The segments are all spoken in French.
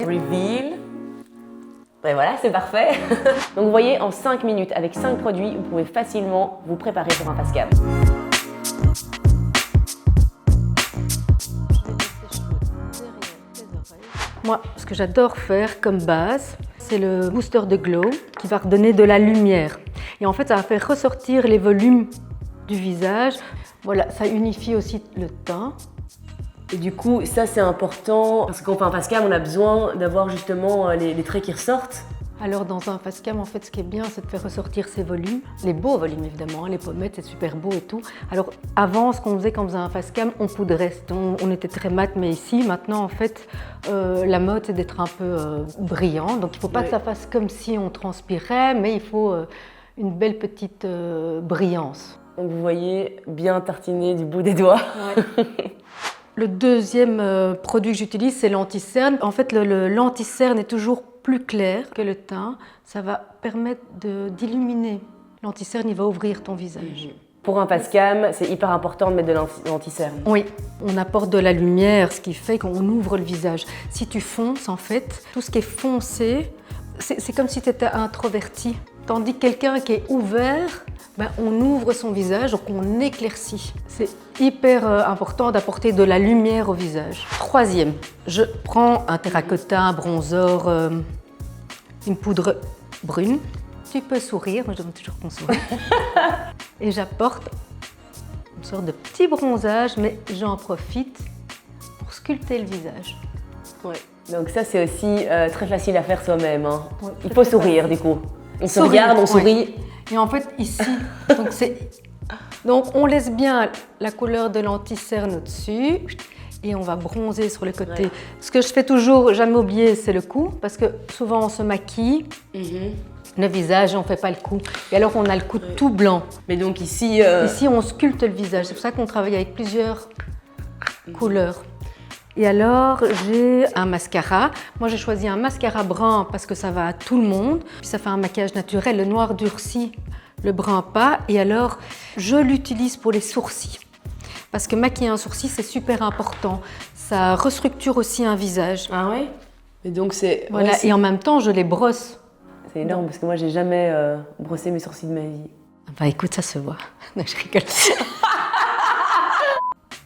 Reveal. Et voilà, c'est parfait. Donc vous voyez, en 5 minutes, avec 5 produits, vous pouvez facilement vous préparer pour un face cam. Moi, ce que j'adore faire comme base, c'est le booster de glow qui va redonner de la lumière. Et en fait, ça va faire ressortir les volumes du visage. Voilà, ça unifie aussi le teint. Et du coup, ça c'est important parce qu'on fait un face cam, on a besoin d'avoir justement les traits qui ressortent. Alors dans un face cam, en fait, ce qui est bien, c'est de faire ressortir ces volumes. Les beaux volumes, évidemment, les pommettes, c'est super beau et tout. Alors avant, ce qu'on faisait quand on faisait un face cam, on poudrait. On était très mat, mais ici, maintenant, en fait, la mode, c'est d'être un peu brillant. Donc il ne faut pas que ça fasse comme si on transpirait, mais il faut une belle petite brillance. Donc vous voyez, bien tartiner du bout des doigts. Ouais. Le deuxième produit que j'utilise, c'est l'anti-cerne. En fait, l'anti-cerne est toujours plus clair que le teint. Ça va permettre d'illuminer. L'anti-cerne, il va ouvrir ton visage. Pour un face cam, c'est hyper important de mettre de l'anti-cerne. Oui, on apporte de la lumière, ce qui fait qu'on ouvre le visage. Si tu fonces, en fait, tout ce qui est foncé, c'est comme si tu étais introverti. Tandis que quelqu'un qui est ouvert, on ouvre son visage, donc on éclaircit. C'est hyper important d'apporter de la lumière au visage. Troisième, je prends un terracotta, un bronzer, une poudre brune. Tu peux sourire, moi je demande toujours qu'on sourit. Et j'apporte une sorte de petit bronzage, mais j'en profite pour sculpter le visage. Ouais. Donc ça c'est aussi très facile à faire soi-même. Hein. Ouais, il faut sourire du coup. On se regarde, on sourit. Et en fait ici, donc on laisse bien la couleur de l'anti-cerne au-dessus et on va bronzer sur le côté. Ouais. Ce que je fais toujours, jamais oublier, c'est le cou, parce que souvent on se maquille. Le visage, on ne fait pas le cou. Et alors, on a le cou tout blanc. Mais donc ici... Ici, on sculpte le visage. C'est pour ça qu'on travaille avec plusieurs couleurs. Et alors, j'ai un mascara. Moi, j'ai choisi un mascara brun parce que ça va à tout le monde. Puis ça fait un maquillage naturel. Le noir durcit, le brun pas. Et alors, je l'utilise pour les sourcils. Parce que maquiller un sourcil, c'est super important. Ça restructure aussi un visage. Ah ouais? Et donc, c'est... Voilà. Ouais, et en même temps, je les brosse. C'est énorme parce que moi, j'ai jamais brossé mes sourcils de ma vie. Bah écoute, ça se voit. Non, je rigole.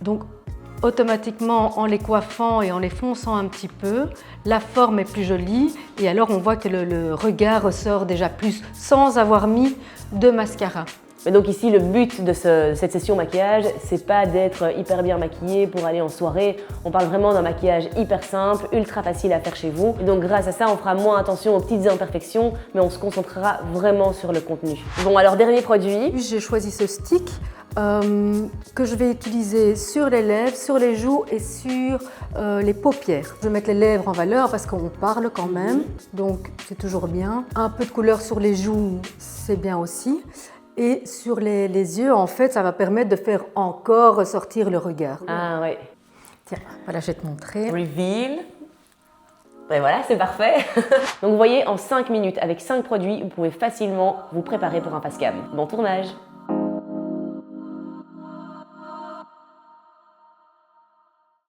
Donc, automatiquement, en les coiffant et en les fonçant un petit peu, la forme est plus jolie et alors on voit que le regard ressort déjà plus sans avoir mis de mascara. Mais donc ici, le but de cette session maquillage, c'est pas d'être hyper bien maquillé pour aller en soirée. On parle vraiment d'un maquillage hyper simple, ultra facile à faire chez vous. Et donc grâce à ça, on fera moins attention aux petites imperfections, mais on se concentrera vraiment sur le contenu. Bon, alors dernier produit. J'ai choisi ce stick que je vais utiliser sur les lèvres, sur les joues et sur les paupières. Je vais mettre les lèvres en valeur parce qu'on parle quand même, donc c'est toujours bien. Un peu de couleur sur les joues, c'est bien aussi. Et sur les yeux, en fait, ça va permettre de faire encore ressortir le regard. Ah ouais. Tiens, voilà, je vais te montrer. Reveal. Et voilà, c'est parfait. Donc vous voyez, en 5 minutes, avec 5 produits, vous pouvez facilement vous préparer pour un face cam. Bon tournage.